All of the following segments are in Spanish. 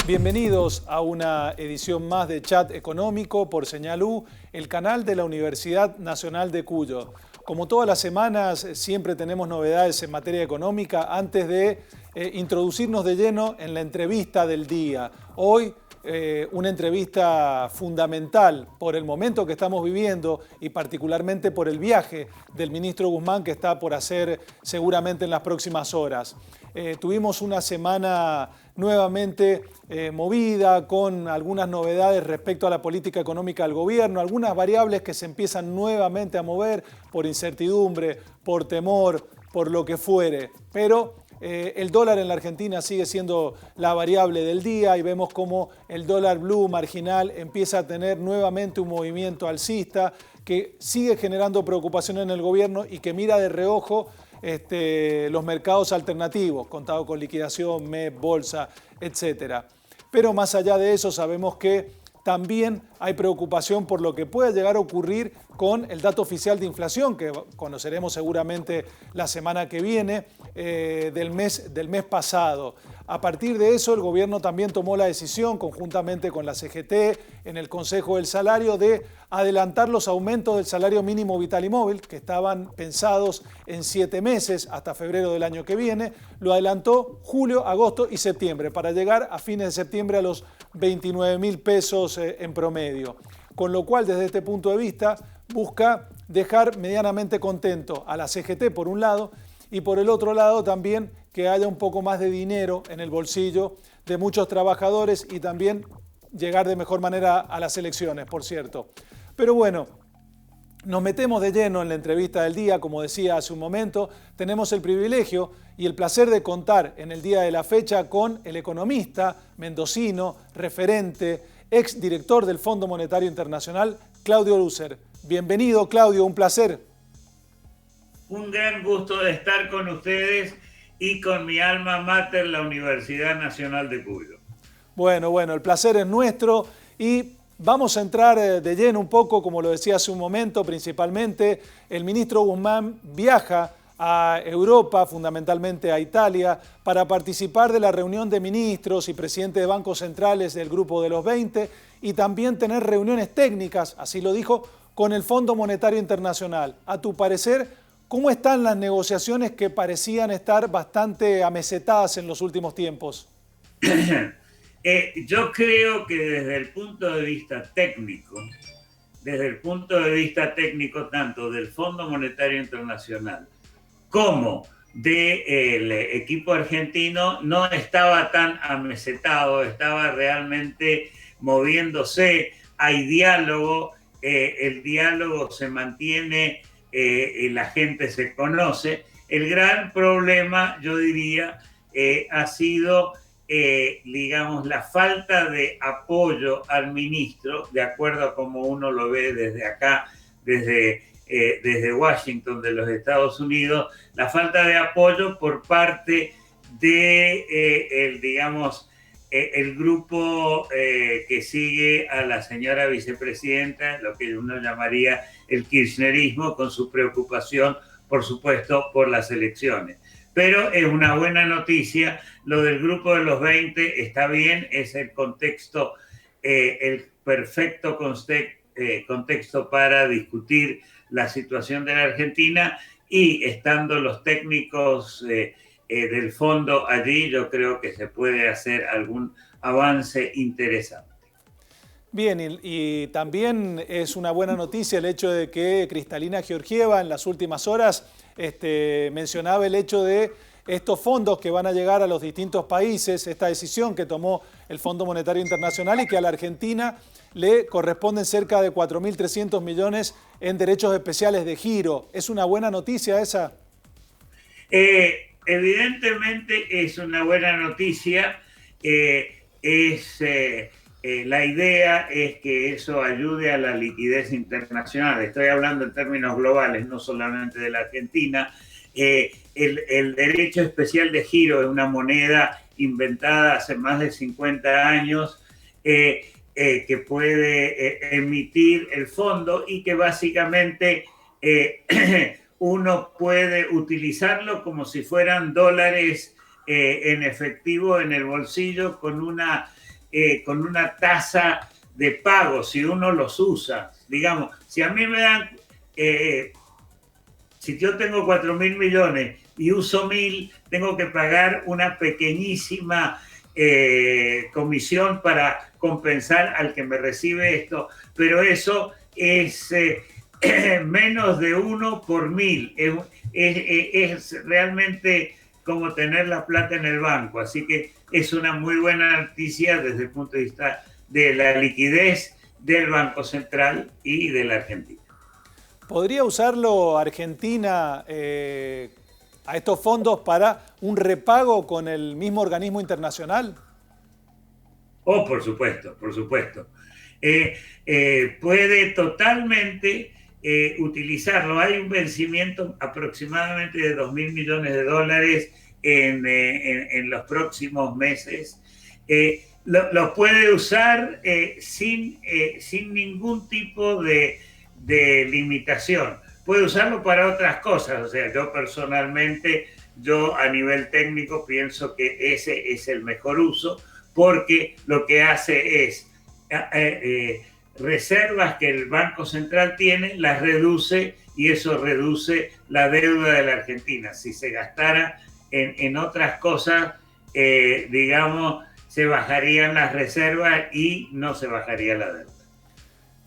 Bienvenidos a una edición más de Chat Económico por Señal U, el canal de la Universidad Nacional de Cuyo. Como todas las semanas, siempre tenemos novedades en materia económica antes de introducirnos de lleno en la entrevista del día. Hoy, una entrevista fundamental por el momento que estamos viviendo y particularmente por el viaje del ministro Guzmán que está por hacer seguramente en las próximas horas. Tuvimos una semana nuevamente movida con algunas novedades respecto a la política económica del gobierno, algunas variables que se empiezan nuevamente a mover por incertidumbre, por temor, por lo que fuere, pero el dólar en la Argentina sigue siendo la variable del día y vemos cómo el dólar blue marginal empieza a tener nuevamente un movimiento alcista que sigue generando preocupación en el gobierno y que mira de reojo los mercados alternativos, contado con liquidación, MEP, bolsa, etc. Pero más allá de eso sabemos que también hay preocupación por lo que pueda llegar a ocurrir con el dato oficial de inflación, que conoceremos seguramente la semana que viene, del mes pasado. A partir de eso, el gobierno también tomó la decisión, conjuntamente con la CGT, en el Consejo del Salario, de adelantar los aumentos del salario mínimo vital y móvil, que estaban pensados en 7 meses hasta febrero del año que viene. Lo adelantó julio, agosto y septiembre, para llegar a fines de septiembre a los 29.000 pesos en promedio. Con lo cual, desde este punto de vista, busca dejar medianamente contento a la CGT por un lado y por el otro lado también que haya un poco más de dinero en el bolsillo de muchos trabajadores y también llegar de mejor manera a las elecciones, por cierto. Pero bueno, nos metemos de lleno en la entrevista del día, como decía hace un momento. Tenemos el privilegio y el placer de contar en el día de la fecha con el economista mendocino, referente, ex director del Fondo Monetario Internacional, Claudio Luzer. Bienvenido, Claudio, un placer. Un gran gusto de estar con ustedes y con mi alma mater, la Universidad Nacional de Cuyo. Bueno, el placer es nuestro y vamos a entrar de lleno un poco, como lo decía hace un momento, principalmente el ministro Guzmán viaja a Europa, fundamentalmente a Italia, para participar de la reunión de ministros y presidentes de bancos centrales del Grupo de los 20 y también tener reuniones técnicas, así lo dijo, con el Fondo Monetario Internacional. A tu parecer, ¿cómo están las negociaciones que parecían estar bastante amesetadas en los últimos tiempos? Yo creo que desde el punto de vista técnico, tanto del Fondo Monetario Internacional como del equipo argentino, no estaba tan amesetado, estaba realmente moviéndose, hay diálogo, el diálogo se mantiene, la gente se conoce. El gran problema, yo diría, ha sido, digamos, la falta de apoyo al ministro, de acuerdo a como uno lo ve desde acá, desde Washington, de los Estados Unidos, la falta de apoyo por parte de, el grupo que sigue a la señora vicepresidenta, lo que uno llamaría el kirchnerismo, con su preocupación, por supuesto, por las elecciones. Pero es una buena noticia, lo del grupo de los 20 está bien, es el contexto, el perfecto contexto para discutir la situación de la Argentina, y estando los técnicos del fondo allí, yo creo que se puede hacer algún avance interesante. Bien, y también es una buena noticia el hecho de que Kristalina Georgieva en las últimas horas mencionaba el hecho de estos fondos que van a llegar a los distintos países, esta decisión que tomó el Fondo Monetario Internacional y que a la Argentina le corresponden cerca de 4.300 millones en derechos especiales de giro. ¿Es una buena noticia esa? Evidentemente es una buena noticia. La idea es que eso ayude a la liquidez internacional. Estoy hablando en términos globales, no solamente de la Argentina. El derecho especial de giro es una moneda inventada hace más de 50 años que puede emitir el fondo y que básicamente uno puede utilizarlo como si fueran dólares en efectivo en el bolsillo, con una con una tasa de pago si uno los usa. Digamos, si a mí me dan, si yo tengo 4.000 millones y uso 1.000, tengo que pagar una pequeñísima comisión para compensar al que me recibe esto, pero eso es menos de 1 por 1.000. Es realmente como tener la plata en el banco, así que es una muy buena noticia desde el punto de vista de la liquidez del Banco Central y de la Argentina. ¿Podría usarlo Argentina a estos fondos para un repago con el mismo organismo internacional? Oh, por supuesto, por supuesto. Puede totalmente utilizarlo. Hay un vencimiento aproximadamente de 2.000 millones de dólares en los próximos meses. Lo puede usar sin ningún tipo de limitación. Puede usarlo para otras cosas. O sea, yo personalmente, a nivel técnico pienso que ese es el mejor uso, porque lo que hace es reservas que el Banco Central tiene, las reduce, y eso reduce la deuda de la Argentina. Si se gastara en otras cosas, digamos, se bajarían las reservas y no se bajaría la deuda.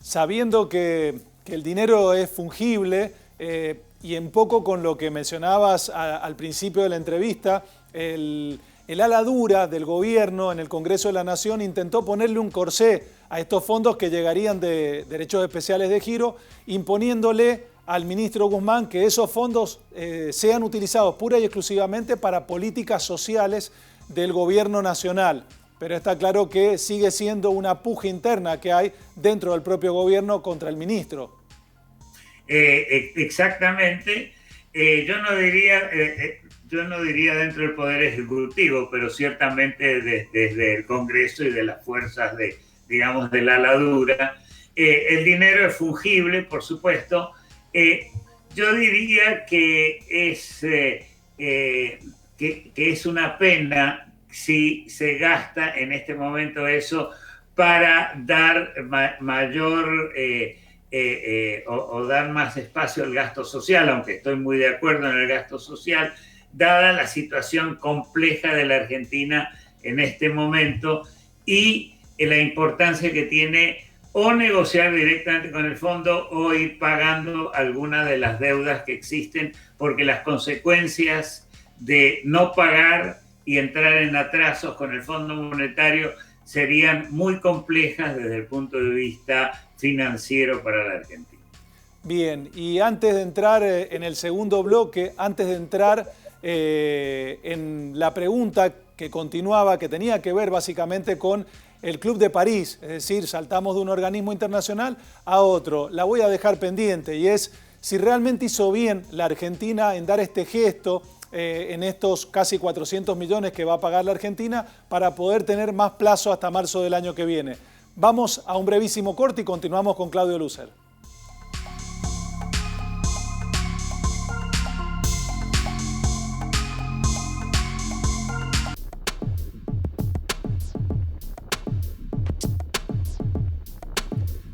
Sabiendo que el dinero es fungible y en poco con lo que mencionabas al principio de la entrevista, el ala dura del gobierno en el Congreso de la Nación intentó ponerle un corsé a estos fondos que llegarían de derechos especiales de giro, imponiéndole al ministro Guzmán que esos fondos sean utilizados pura y exclusivamente para políticas sociales del gobierno nacional. Pero está claro que sigue siendo una puja interna que hay dentro del propio gobierno contra el ministro. Exactamente. Yo no diría dentro del Poder Ejecutivo, pero ciertamente desde el Congreso y de las fuerzas digamos, de la ala dura. El dinero es fungible, por supuesto. Yo diría que es una pena si se gasta en este momento eso para dar mayor o dar más espacio al gasto social, aunque estoy muy de acuerdo en el gasto social, dada la situación compleja de la Argentina en este momento y la importancia que tiene o negociar directamente con el fondo o ir pagando algunas de las deudas que existen, porque las consecuencias de no pagar y entrar en atrasos con el Fondo Monetario serían muy complejas desde el punto de vista financiero para la Argentina. Bien, y antes de entrar en el segundo bloque, antes de entrar en la pregunta que continuaba, que tenía que ver básicamente con el Club de París, es decir, saltamos de un organismo internacional a otro. La voy a dejar pendiente y es si realmente hizo bien la Argentina en dar este gesto en estos casi 400 millones que va a pagar la Argentina para poder tener más plazo hasta marzo del año que viene. Vamos a un brevísimo corte y continuamos con Claudio Lucer.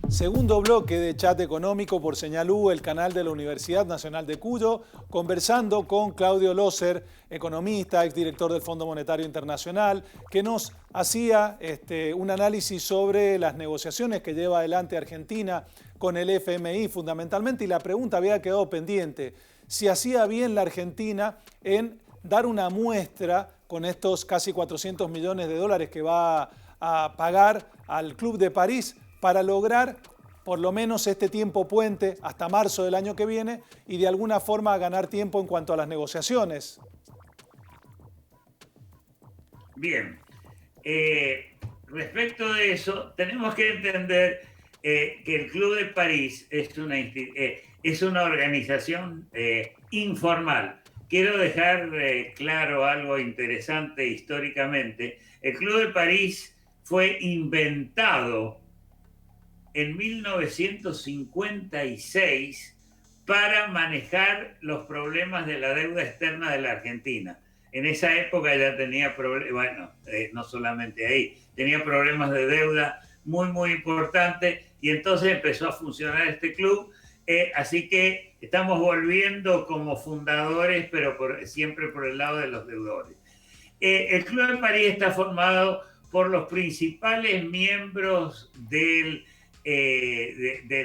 Segundo bloque de Chat Económico por Señal U, el canal de la Universidad Nacional de Cuyo, conversando con Claudio Loser, economista, exdirector del Fondo Monetario Internacional, que nos hacía un análisis sobre las negociaciones que lleva adelante Argentina con el FMI fundamentalmente, y la pregunta había quedado pendiente, si hacía bien la Argentina en dar una muestra con estos casi 400 millones de dólares que va a pagar al Club de París para lograr por lo menos este tiempo puente hasta marzo del año que viene y de alguna forma ganar tiempo en cuanto a las negociaciones. Bien, respecto de eso, tenemos que entender que el Club de París es una organización informal. Quiero dejar claro algo interesante históricamente. El Club de París fue inventado en 1956 para manejar los problemas de la deuda externa de la Argentina. en esa época ya tenía problemas, bueno, no solamente ahí, tenía problemas de deuda muy, muy importantes, y entonces empezó a funcionar este club. Así que estamos volviendo como fundadores, pero siempre por el lado de los deudores. El Club de París está formado por los principales miembros del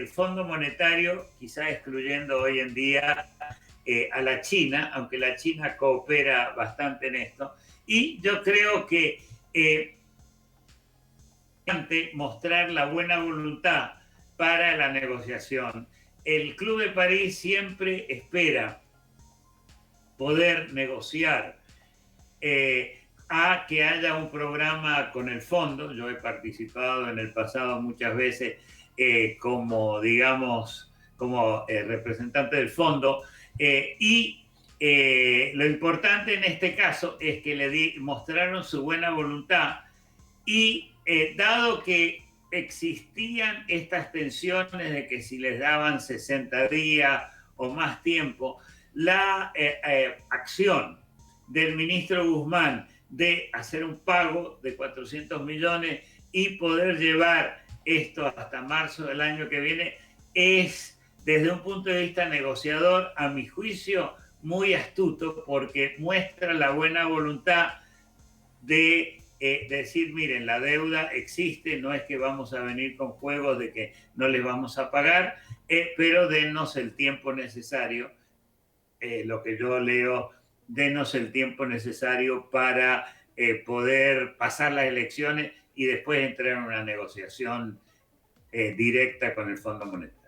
Fondo Monetario, quizá excluyendo hoy en día a la China, aunque la China coopera bastante en esto. Y yo creo que mostrar la buena voluntad para la negociación. El Club de París siempre espera poder negociar a que haya un programa con el fondo. Yo he participado en el pasado muchas veces como, digamos, como representante del fondo, y lo importante en este caso es que le mostraron su buena voluntad, y dado que existían estas tensiones de que si les daban 60 días o más tiempo, la acción del ministro Guzmán de hacer un pago de 400 millones y poder llevar esto hasta marzo del año que viene es, desde un punto de vista negociador, a mi juicio, muy astuto, porque muestra la buena voluntad de decir, miren, la deuda existe, no es que vamos a venir con juegos de que no les vamos a pagar, pero denos el tiempo necesario, lo que yo leo, denos el tiempo necesario para poder pasar las elecciones y después entrar en una negociación directa con el Fondo Monetario.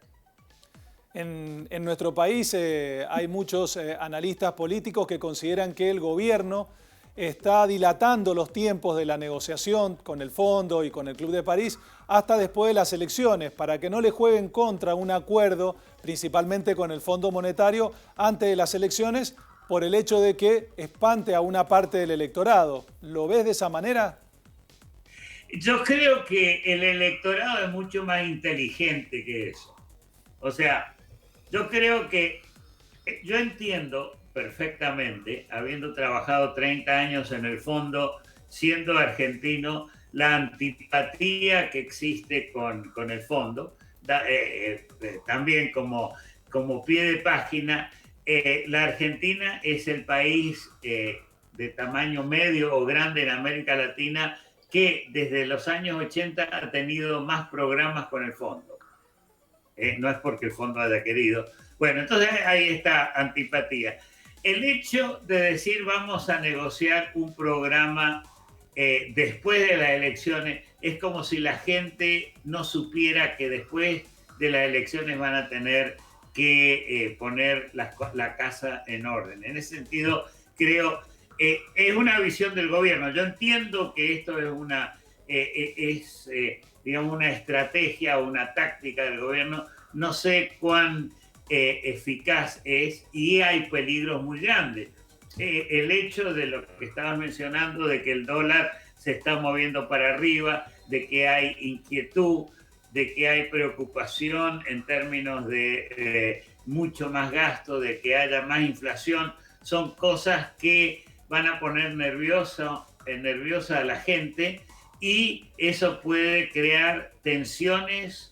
En nuestro país hay muchos analistas políticos que consideran que el gobierno está dilatando los tiempos de la negociación con el Fondo y con el Club de París hasta después de las elecciones, para que no le jueguen contra un acuerdo, principalmente con el Fondo Monetario, antes de las elecciones, por el hecho de que espante a una parte del electorado. ¿Lo ves de esa manera? Yo creo que el electorado es mucho más inteligente que eso. O sea, yo creo que, yo entiendo perfectamente, habiendo trabajado 30 años en el fondo, siendo argentino, la antipatía que existe con el fondo. También como pie de página, la Argentina es el país de tamaño medio o grande en América Latina que desde los años 80 ha tenido más programas con el fondo. No es porque el fondo haya querido. Bueno, entonces ahí está antipatía. El hecho de decir vamos a negociar un programa después de las elecciones es como si la gente no supiera que después de las elecciones van a tener que poner la casa en orden. En ese sentido, creo, es una visión del gobierno. Yo entiendo que esto es digamos, una estrategia o una táctica del gobierno. No sé cuán eficaz es, y hay peligros muy grandes. El hecho de lo que estabas mencionando, de que el dólar se está moviendo para arriba, de que hay inquietud, de que hay preocupación en términos de mucho más gasto, de que haya más inflación, son cosas que van a poner nerviosa a la gente, y eso puede crear tensiones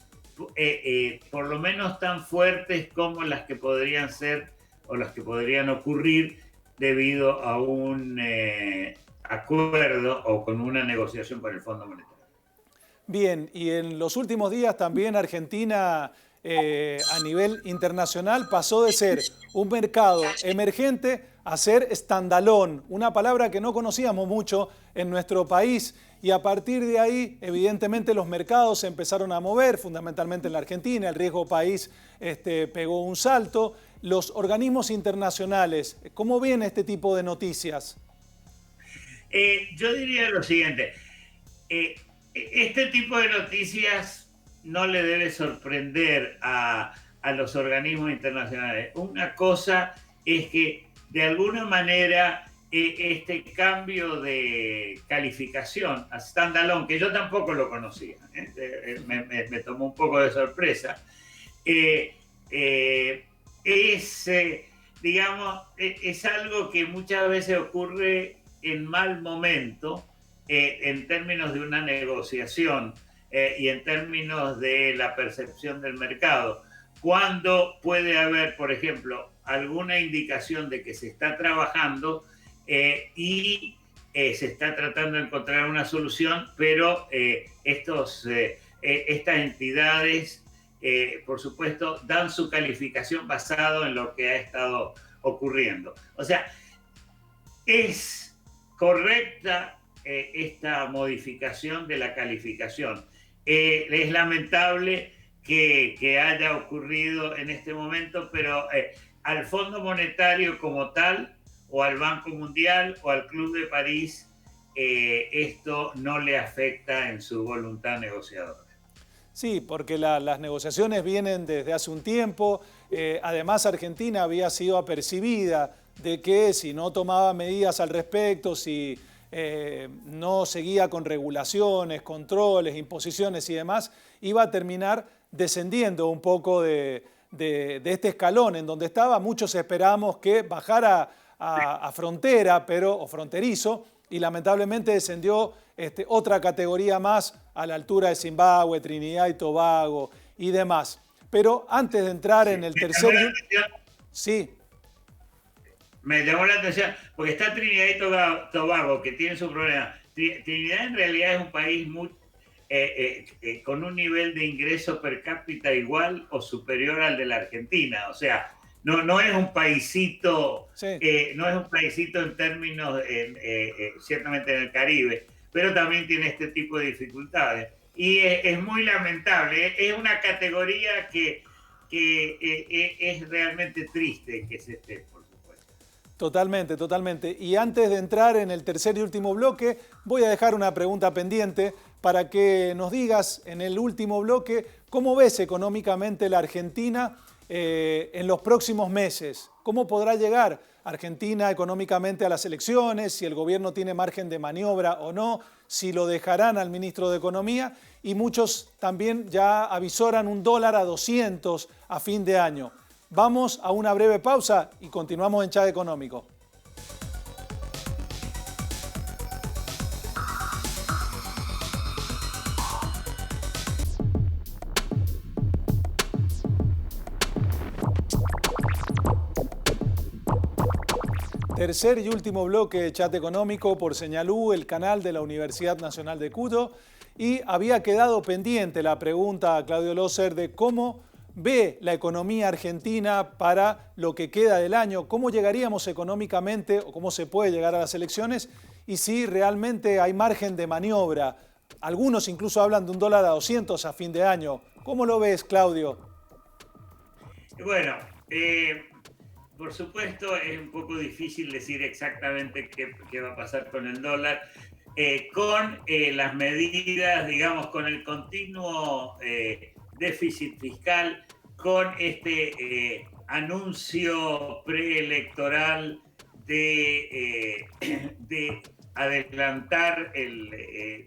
por lo menos tan fuertes como las que podrían ser o las que podrían ocurrir debido a un acuerdo o con una negociación con el Fondo Monetario. Bien, y en los últimos días también Argentina a nivel internacional pasó de ser un mercado emergente a ser standalone, una palabra que no conocíamos mucho en nuestro país, y a partir de ahí evidentemente los mercados se empezaron a mover, fundamentalmente en la Argentina, el riesgo país pegó un salto. Los organismos internacionales, ¿cómo ven este tipo de noticias? Yo diría lo siguiente, este tipo de noticias no le debe sorprender a los organismos internacionales. Una cosa es que de alguna manera este cambio de calificación a standalone, que yo tampoco lo conocía, me tomó un poco de sorpresa, es digamos, es algo que muchas veces ocurre en mal momento, en términos de una negociación y en términos de la percepción del mercado. Cuando puede haber, por ejemplo, alguna indicación de que se está trabajando y se está tratando de encontrar una solución, pero estas entidades, por supuesto, dan su calificación basado en lo que ha estado ocurriendo. O sea, es correcta esta modificación de la calificación. Es lamentable que haya ocurrido en este momento, pero al Fondo Monetario como tal, o al Banco Mundial, o al Club de París, esto no le afecta en su voluntad negociadora. Sí, porque las negociaciones vienen desde hace un tiempo. Además, Argentina había sido apercibida de que si no tomaba medidas al respecto, si no seguía con regulaciones, controles, imposiciones y demás, iba a terminar descendiendo un poco de este escalón en donde estaba. Muchos esperábamos que bajara a frontera, o fronterizo, y lamentablemente descendió otra categoría más a la altura de Zimbabue, Trinidad y Tobago y demás. Pero antes de entrar en el tercer... Sí. Me llamó la atención, porque está Trinidad y Tobago, que tiene su problema. Trinidad en realidad es un país muy, con un nivel de ingreso per cápita igual o superior al de la Argentina. O sea, no es un paisito, sí. No es un paisito en términos, ciertamente en el Caribe, pero también tiene este tipo de dificultades. Y es muy lamentable, es una categoría que es realmente triste que se esté, por supuesto. Totalmente, totalmente. Y antes de entrar en el tercer y último bloque, voy a dejar una pregunta pendiente para que nos digas en el último bloque cómo ves económicamente la Argentina en los próximos meses. ¿Cómo podrá llegar Argentina económicamente a las elecciones? Si el gobierno tiene margen de maniobra o no, si lo dejarán al ministro de Economía. Y muchos también ya avisoran un dólar a 200 a fin de año. Vamos a una breve pausa y continuamos en Chat Económico. Tercer y último bloque de Chat Económico por Señalú, el canal de la Universidad Nacional de Cuyo. Y había quedado pendiente la pregunta a Claudio Loser de cómo ve la economía argentina para lo que queda del año, cómo llegaríamos económicamente o cómo se puede llegar a las elecciones y si realmente hay margen de maniobra. Algunos incluso hablan de un dólar a 200 a fin de año. ¿Cómo lo ves, Claudio? Bueno, por supuesto es un poco difícil decir exactamente qué va a pasar con el dólar. Con las medidas, digamos, con el continuo déficit fiscal, con este anuncio preelectoral de adelantar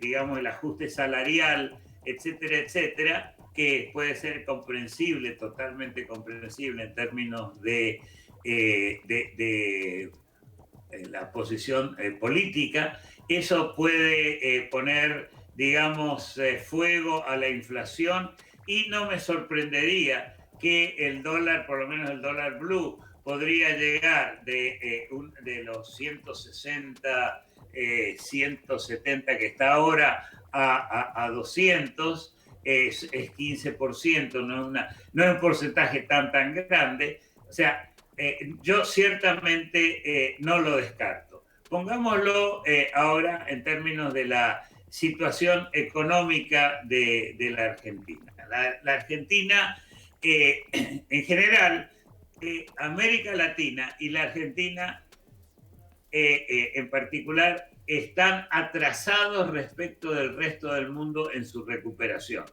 digamos, el ajuste salarial, etcétera, etcétera, que puede ser comprensible, totalmente comprensible en términos de la posición política. Eso puede poner, digamos, fuego a la inflación y no me sorprendería que el dólar, por lo menos el dólar blue, podría llegar de los 160, 170 que está ahora a 200, es 15%, no es un porcentaje tan grande. O sea, yo ciertamente no lo descarto. Pongámoslo ahora en términos de la situación económica de la Argentina. La Argentina, en general, América Latina y la Argentina en particular, están atrasados respecto del resto del mundo en su recuperación.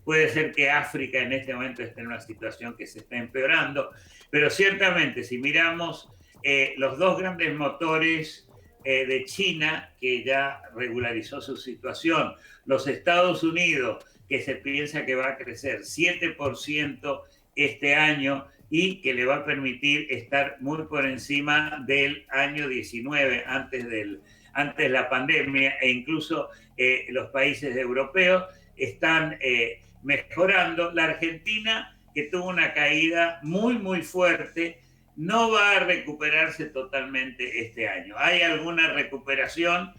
Puede ser que África en este momento esté en una situación que se está empeorando, pero ciertamente si miramos los dos grandes motores de China, que ya regularizó su situación, los Estados Unidos, que se piensa que va a crecer 7% este año y que le va a permitir estar muy por encima del año 19, antes de la pandemia, e incluso los países europeos están mejorando. La Argentina, que tuvo una caída muy fuerte, no va a recuperarse totalmente este año. Hay alguna recuperación,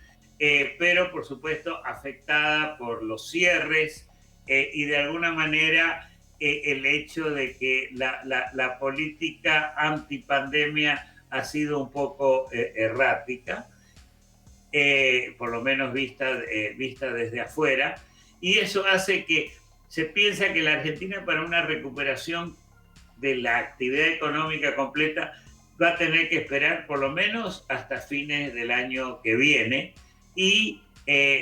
pero por supuesto afectada por los cierres y de alguna manera el hecho de que la política antipandemia ha sido un poco errática, por lo menos vista desde afuera, y eso hace que se piensa que la Argentina, para una recuperación de la actividad económica completa, va a tener que esperar por lo menos hasta fines del año que viene, y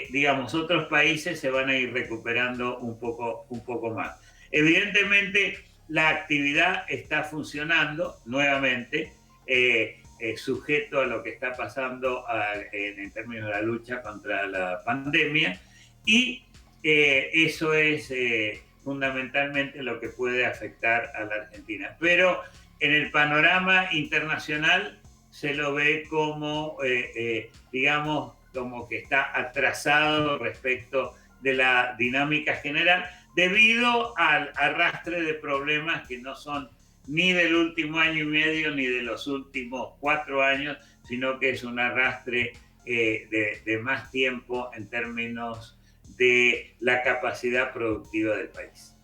digamos, otros países se van a ir recuperando un poco más. Evidentemente, la actividad está funcionando nuevamente, sujeto a lo que está pasando en términos de la lucha contra la pandemia, y eso es fundamentalmente lo que puede afectar a la Argentina. Pero en el panorama internacional se lo ve como, digamos, como que está atrasado respecto de la dinámica general, debido al arrastre de problemas que no son ni del último año y medio ni de los últimos 4 años, sino que es un arrastre de más tiempo en términos de la capacidad productiva del país.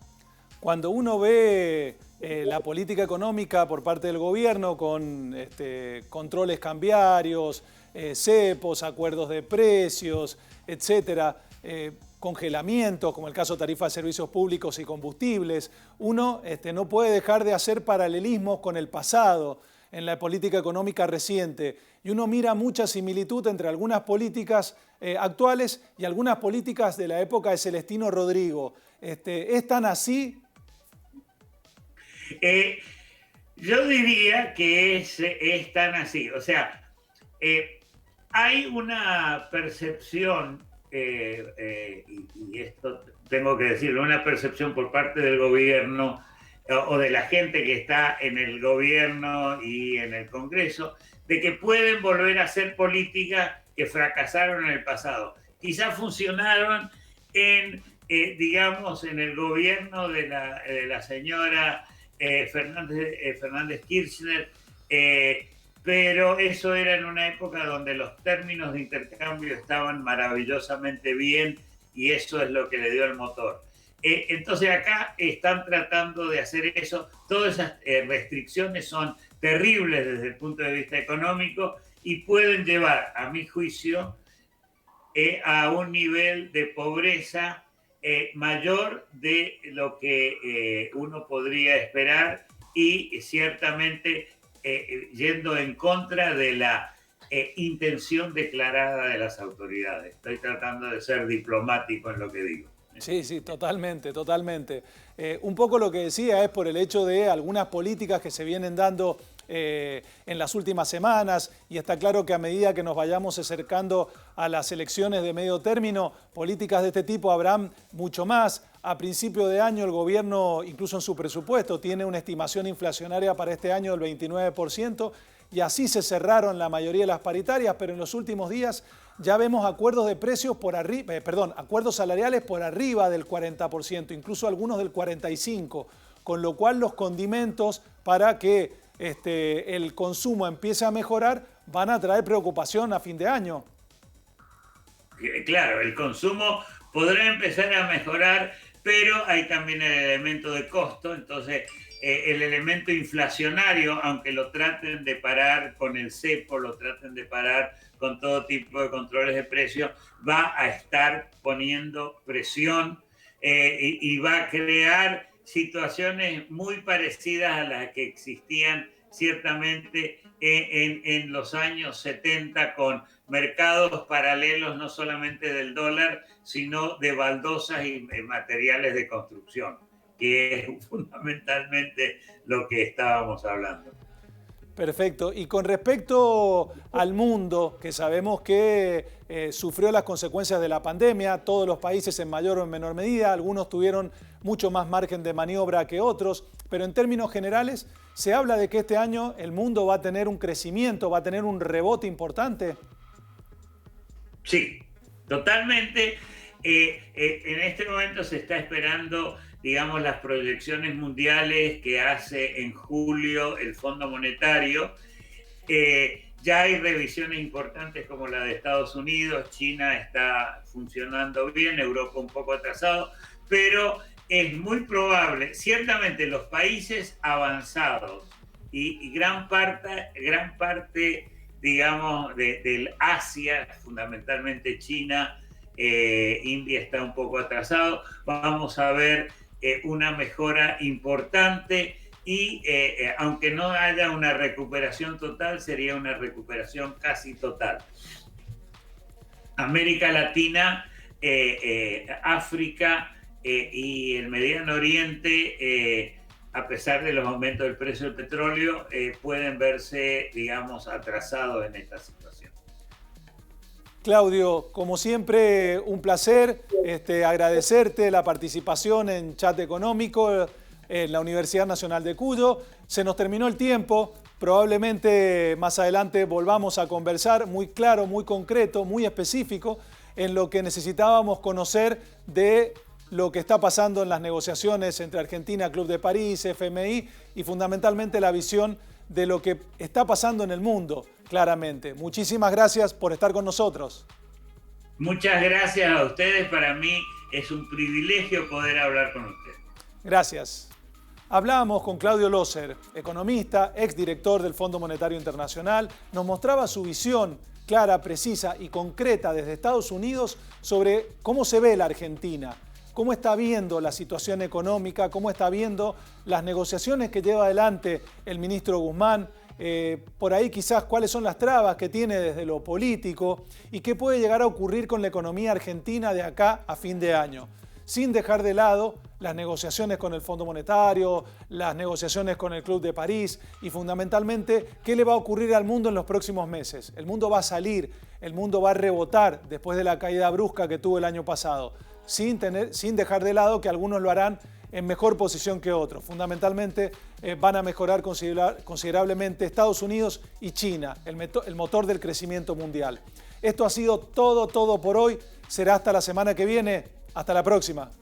Cuando uno ve la política económica por parte del gobierno con controles cambiarios, cepos, acuerdos de precios, etcétera, congelamientos, como el caso de tarifas de servicios públicos y combustibles, uno no puede dejar de hacer paralelismos con el pasado en la política económica reciente, y uno mira mucha similitud entre algunas políticas actuales y algunas políticas de la época de Celestino Rodrigo. ¿Es tan así? Yo diría que es tan así. O sea, hay una percepción, y esto tengo que decirlo, una percepción por parte del gobierno o de la gente que está en el gobierno y en el Congreso, de que pueden volver a hacer políticas que fracasaron en el pasado. Quizás funcionaron digamos, en el gobierno de la señora Fernández Kirchner, pero eso era en una época donde los términos de intercambio estaban maravillosamente bien, y eso es lo que le dio el motor. Entonces acá están tratando de hacer eso. Todas esas restricciones son terribles desde el punto de vista económico y pueden llevar, a mi juicio, a un nivel de pobreza mayor de lo que uno podría esperar, y ciertamente yendo en contra de la intención declarada de las autoridades. Estoy tratando de ser diplomático en lo que digo. Sí, totalmente, totalmente. Un poco lo que decía es por el hecho de algunas políticas que se vienen dando en las últimas semanas, y está claro que a medida que nos vayamos acercando a las elecciones de medio término, políticas de este tipo habrán mucho más. A principio de año el gobierno, incluso en su presupuesto, tiene una estimación inflacionaria para este año del 29%, y así se cerraron la mayoría de las paritarias, pero en los últimos días ya vemos acuerdos de precios acuerdos salariales por arriba del 40%, incluso algunos del 45%, con lo cual los condimentos para que el consumo empiece a mejorar van a traer preocupación a fin de año. Claro, el consumo podrá empezar a mejorar, pero hay también el elemento de costo. Entonces, el elemento inflacionario, aunque lo traten de parar con el cepo, lo traten de parar con todo tipo de controles de precios, va a estar poniendo presión y va a crear situaciones muy parecidas a las que existían ciertamente en los años 70, con mercados paralelos no solamente del dólar, sino de baldosas y materiales de construcción, que es fundamentalmente lo que estábamos hablando. Perfecto. Y con respecto al mundo, que sabemos que sufrió las consecuencias de la pandemia, todos los países en mayor o en menor medida, algunos tuvieron mucho más margen de maniobra que otros, pero en términos generales se habla de que este año el mundo va a tener un crecimiento, va a tener un rebote importante. Sí, totalmente. En este momento se está esperando, digamos, las proyecciones mundiales que hace en julio el Fondo Monetario. Ya hay revisiones importantes como la de Estados Unidos, China está funcionando bien, Europa un poco atrasado, pero es muy probable, ciertamente los países avanzados y gran parte digamos, del Asia, fundamentalmente China, India está un poco atrasado, vamos a ver una mejora importante y aunque no haya una recuperación total, sería una recuperación casi total. América Latina, África y el Mediano Oriente, a pesar de los aumentos del precio del petróleo, pueden verse, digamos, atrasados en esta situación. Claudio, como siempre, un placer agradecerte la participación en Chat Económico en la Universidad Nacional de Cuyo. Se nos terminó el tiempo, probablemente más adelante volvamos a conversar muy claro, muy concreto, muy específico en lo que necesitábamos conocer de lo que está pasando en las negociaciones entre Argentina, Club de París, FMI y fundamentalmente la visión de lo que está pasando en el mundo, claramente. Muchísimas gracias por estar con nosotros. Muchas gracias a ustedes. Para mí es un privilegio poder hablar con ustedes. Gracias. Hablábamos con Claudio Loser, economista, exdirector del Fondo Monetario Internacional. Nos mostraba su visión clara, precisa y concreta desde Estados Unidos sobre cómo se ve la Argentina, cómo está viendo la situación económica, cómo está viendo las negociaciones que lleva adelante el ministro Guzmán, por ahí quizás cuáles son las trabas que tiene desde lo político y qué puede llegar a ocurrir con la economía argentina de acá a fin de año, sin dejar de lado las negociaciones con el Fondo Monetario, las negociaciones con el Club de París y fundamentalmente qué le va a ocurrir al mundo en los próximos meses. El mundo va a salir, el mundo va a rebotar después de la caída brusca que tuvo el año pasado, sin dejar de lado que algunos lo harán en mejor posición que otros. Fundamentalmente van a mejorar considerablemente Estados Unidos y China, el motor del crecimiento mundial. Esto ha sido todo por hoy. Será hasta la semana que viene. Hasta la próxima.